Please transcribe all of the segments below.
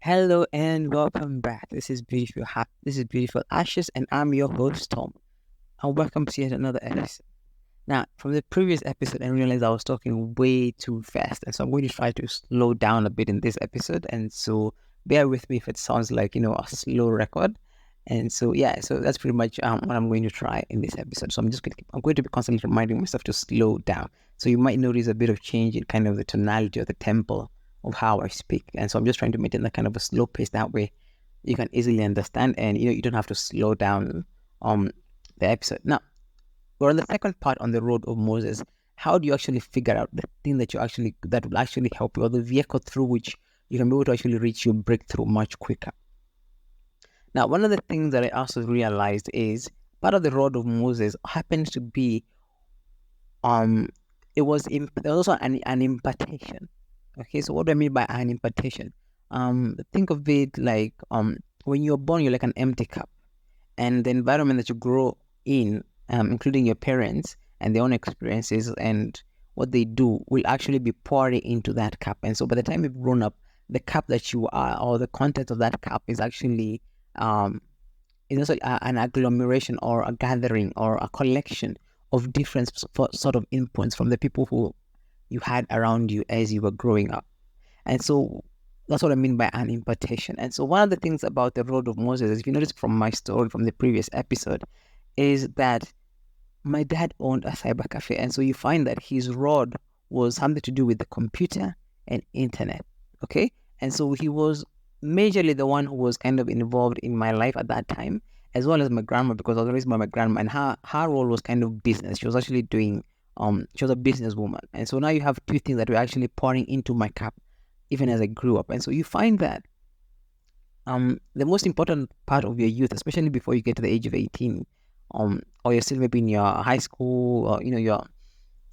Hello and welcome back. This is Beautiful Ashes, and I'm your host Tom. And welcome to yet another episode. Now, from the previous episode, I realized I was talking way too fast, and so I'm going to try to slow down a bit in this episode. And so, bear with me if it sounds like a slow record. And so, yeah, so that's pretty much what I'm going to try in this episode. So I'm going to be constantly reminding myself to slow down. So you might notice a bit of change in kind of the tonality or the tempo of how I speak. And so I'm just trying to maintain that kind of a slow pace. That way you can easily understand, and you don't have to slow down the episode. Now, we're on the second part on the road of Moses. How do you actually figure out the thing that will actually help you, or the vehicle through which you can be able to actually reach your breakthrough much quicker? Now, one of the things that I also realized is part of the road of Moses happens to be there was also an impartation. Okay, so what do I mean by an impartation? Think of it like when you're born, you're like an empty cup, and the environment that you grow in, including your parents and their own experiences and what they do, will actually be pouring into that cup. And so by the time you've grown up, the cup that you are, or the content of that cup, is actually is also an agglomeration or a gathering or a collection of different sort of inputs from the people who you had around you as you were growing up. And so that's what I mean by an impartation. And so one of the things about the road of Moses, as you notice from my story from the previous episode, is that my dad owned a cyber cafe. And so you find that his rod was something to do with the computer and internet. Okay. And so he was majorly the one who was kind of involved in my life at that time, as well as my grandma, because I was raised by my grandma, and her role was kind of business. She was actually doing she was a businesswoman. And so now you have two things that were actually pouring into my cup even as I grew up. And so you find that the most important part of your youth, especially before you get to the age of 18, or you're still maybe in your high school, or you're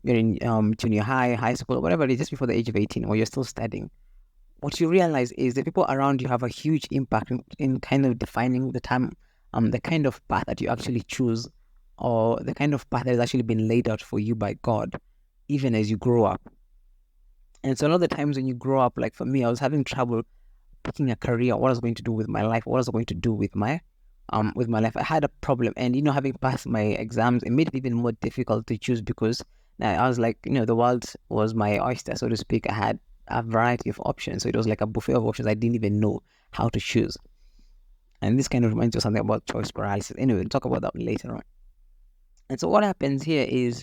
in junior high, high school, or whatever it is, just before the age of 18, or you're still studying, what you realize is the people around you have a huge impact in kind of defining the kind of path that you actually choose, or the kind of path that has actually been laid out for you by God, even as you grow up. And so a lot of the times when you grow up, like for me, I was having trouble picking a career, what I was going to do with my life, what I was going to do with my life. I had a problem, and having passed my exams, it made it even more difficult to choose, because now I was like, the world was my oyster, so to speak. I had a variety of options, so it was like a buffet of options. I didn't even know how to choose. And this kind of reminds me of something about choice paralysis. Anyway, we'll talk about that later on. And so what happens here is,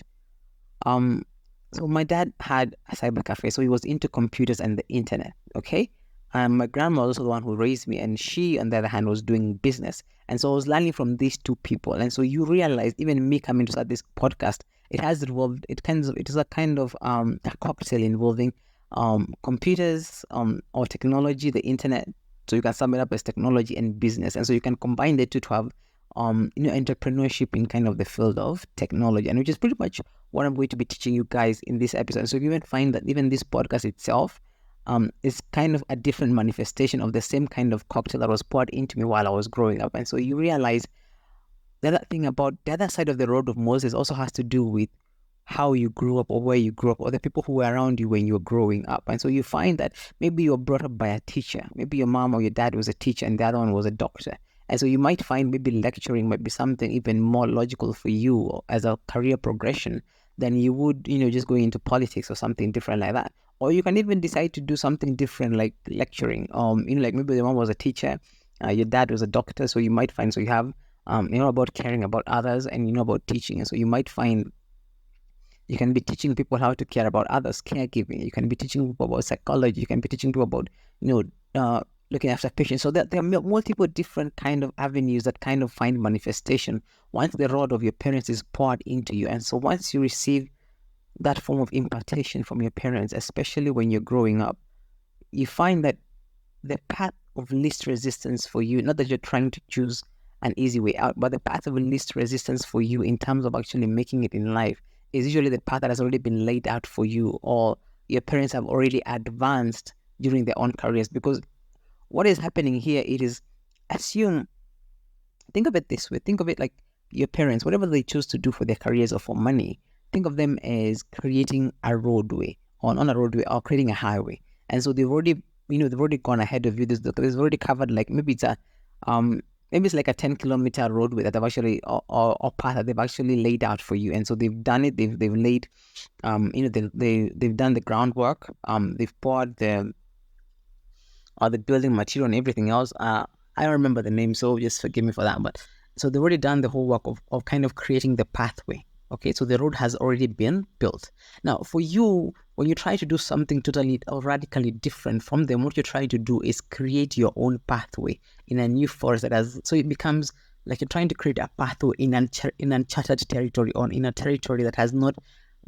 so my dad had a cyber cafe, so he was into computers and the internet. Okay. My grandma was also the one who raised me, and she, on the other hand, was doing business. And so I was learning from these two people. And so you realize, even me coming to start this podcast, it is a kind of a cocktail involving computers, or technology, the internet. So you can sum it up as technology and business. And so you can combine the two to have entrepreneurship in kind of the field of technology, and which is pretty much what I'm going to be teaching you guys in this episode. So you even find that even this podcast itself is kind of a different manifestation of the same kind of cocktail that was poured into me while I was growing up. And so you realize the other thing about the other side of the road of Moses also has to do with how you grew up, or where you grew up, or the people who were around you when you were growing up. And so you find that maybe you were brought up by a teacher. Maybe your mom or your dad was a teacher and the other one was a doctor. And so you might find maybe lecturing might be something even more logical for you as a career progression than you would, just going into politics or something different like that. Or you can even decide to do something different like lecturing. Like maybe your mom was a teacher, your dad was a doctor. So you might find, so you have, about caring about others, and about teaching. And so you might find you can be teaching people how to care about others, caregiving. You can be teaching people about psychology. You can be teaching people about, looking after patients. So that there are multiple different kind of avenues that kind of find manifestation once the rod of your parents is poured into you. And so once you receive that form of impartation from your parents, especially when you're growing up, you find that the path of least resistance for you, not that you're trying to choose an easy way out, but the path of least resistance for you in terms of actually making it in life, is usually the path that has already been laid out for you, or your parents have already advanced during their own careers. Because what is happening here, it is, think of it this way, think of it like your parents, whatever they choose to do for their careers or for money, think of them as creating a roadway, or not a roadway, or creating a highway. And so they've already they've already gone ahead of you. There's already covered, like, maybe it's like a 10-kilometer roadway that they've actually, or path that they've actually laid out for you. And so they've done it. They've laid, they've done the groundwork. They've poured the building material and everything else. I don't remember the name, so just forgive me for that. But so they've already done the whole work of kind of creating the pathway. Okay, so the road has already been built. Now, for you, when you try to do something totally or radically different from them, what you try to do is create your own pathway in a new forest so it becomes like you're trying to create a pathway in uncharted territory, or in a territory that has not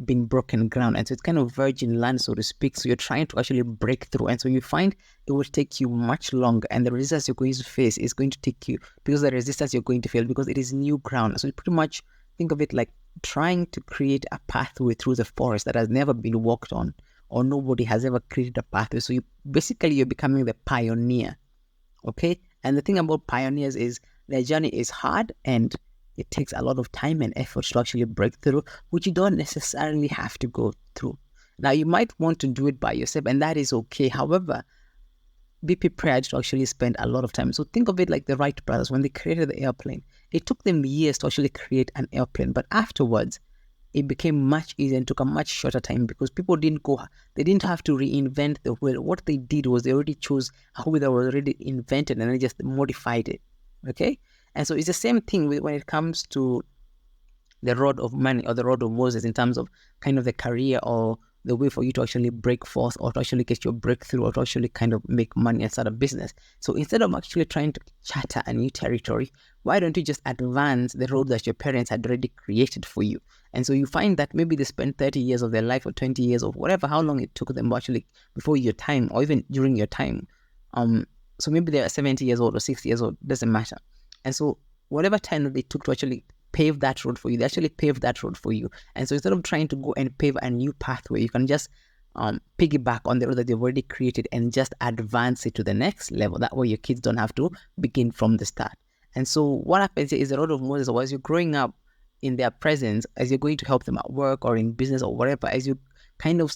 been broken ground. And so it's kind of virgin land, so to speak. So you're trying to actually break through. And so you find it will take you much longer, and the resistance you're going to face is going to take you, because the resistance you're going to feel, because it is new ground. So you pretty much think of it like trying to create a pathway through the forest that has never been walked on, or nobody has ever created a pathway. So you're becoming the pioneer. Okay. And the thing about pioneers is their journey is hard, and it takes a lot of time and effort to actually break through, which you don't necessarily have to go through. Now, you might want to do it by yourself, and that is okay. However, be prepared to actually spend a lot of time. So think of it like the Wright brothers. When they created the airplane, it took them years to actually create an airplane, but afterwards it became much easier and took a much shorter time, because people they didn't have to reinvent the wheel. What they did was they already chose a wheel that was already invented, and they just modified it. Okay. And so it's the same thing when it comes to the road of money, or the road of Moses, in terms of kind of the career, or the way for you to actually break forth, or to actually get your breakthrough, or to actually kind of make money and start a business. So instead of actually trying to charter a new territory, why don't you just advance the road that your parents had already created for you? And so you find that maybe they spent 30 years of their life, or 20 years, or whatever, how long it took them actually before your time, or even during your time. So maybe they're 70 years old or 60 years old, doesn't matter. And so whatever time that they took to actually pave that road for you, they actually paved that road for you. And so instead of trying to go and pave a new pathway, you can just piggyback on the road that they've already created and just advance it to the next level. That way your kids don't have to begin from the start. And so what happens is the road of Moses, or as you're growing up in their presence, as you're going to help them at work or in business or whatever, as you kind of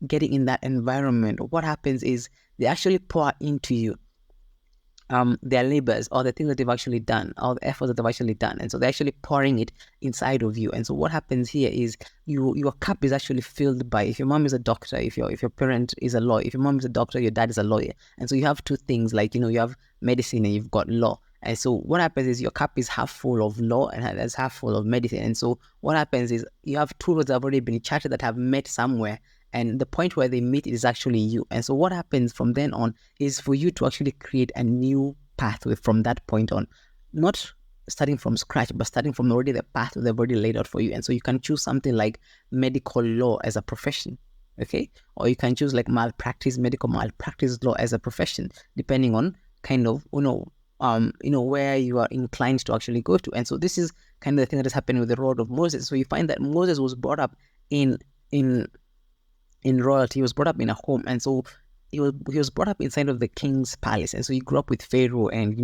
getting in that environment, what happens is they actually pour into you their labors, or the things that they've actually done, or the efforts that they've actually done. And so they're actually pouring it inside of you. And so what happens here is your cup is actually filled by, if your mom is a doctor, if your parent is a lawyer, if your mom is a doctor, your dad is a lawyer. And so you have two things, like, you have medicine and you've got law. And so what happens is your cup is half full of law and it's half full of medicine. And so what happens is you have two roads that have already been charted, that have met somewhere, and the point where they meet is actually you. And so what happens from then on is for you to actually create a new pathway from that point on, not starting from scratch, but starting from already the path they've already laid out for you. And so you can choose something like medical law as a profession, okay? Or you can choose like medical malpractice law as a profession, depending on kind of, where you are inclined to actually go to. And so this is kind of the thing that is happening with the road of Moses. So you find that Moses was brought up in royalty. He was brought up in a home, and so he was brought up inside of the king's palace. And so he grew up with Pharaoh and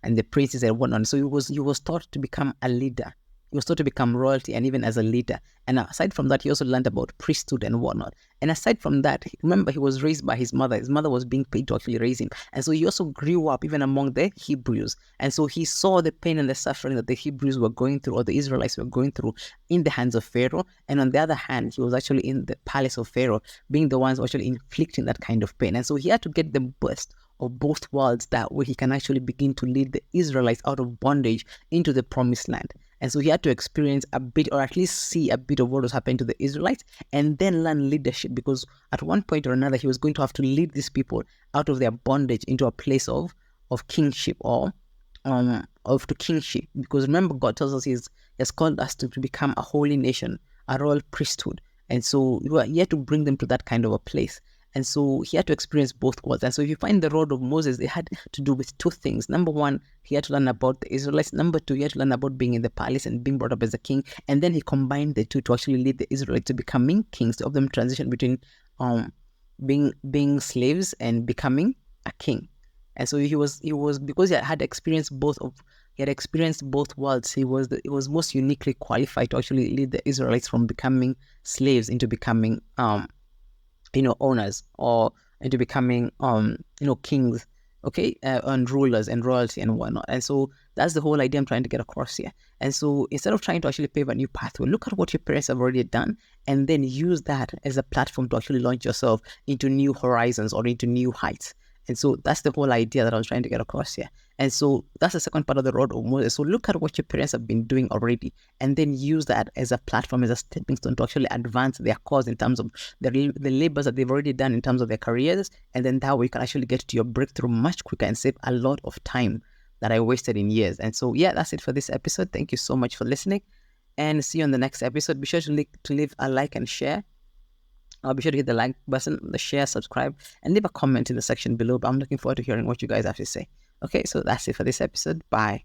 and the princes and whatnot. So he was taught to become a leader. He was taught to become royalty, and even as a leader. And aside from that, he also learned about priesthood and whatnot. And aside from that, remember, he was raised by his mother. His mother was being paid to actually raise him. And so he also grew up even among the Hebrews. And so he saw the pain and the suffering that the Hebrews were going through, or the Israelites were going through, in the hands of Pharaoh. And on the other hand, he was actually in the palace of Pharaoh, being the ones actually inflicting that kind of pain. And so he had to get the best of both worlds, that way he can actually begin to lead the Israelites out of bondage into the promised land. And so he had to experience a bit, or at least see a bit, of what was happening to the Israelites, and then learn leadership, because at one point or another, he was going to have to lead these people out of their bondage into a place of kingship, or of kingship. Because remember, God tells us He has called us to become a holy nation, a royal priesthood. And so he had to bring them to that kind of a place. And so he had to experience both worlds. And so if you find the road of Moses, it had to do with two things. Number one, he had to learn about the Israelites. Number two, he had to learn about being in the palace and being brought up as a king. And then he combined the two to actually lead the Israelites to becoming kings, to help them transition between being slaves and becoming a king. And so he was because he had experienced both worlds. He was most uniquely qualified to actually lead the Israelites from becoming slaves into becoming owners, or into becoming kings, okay, and rulers and royalty and whatnot. And so that's the whole idea I'm trying to get across here. And so instead of trying to actually pave a new pathway, look at what your parents have already done and then use that as a platform to actually launch yourself into new horizons or into new heights. And so that's the whole idea that I was trying to get across here. And so that's the second part of the road of Moses. So look at what your parents have been doing already and then use that as a platform, as a stepping stone to actually advance their cause in terms of the labors that they've already done in terms of their careers. And then that way you can actually get to your breakthrough much quicker and save a lot of time that I wasted in years. And so, yeah, that's it for this episode. Thank you so much for listening and see you on the next episode. Be sure to leave a like and share. Be sure to hit the like button, the share, subscribe, and leave a comment in the section below. But I'm looking forward to hearing what you guys have to say. Okay, so that's it for this episode. Bye.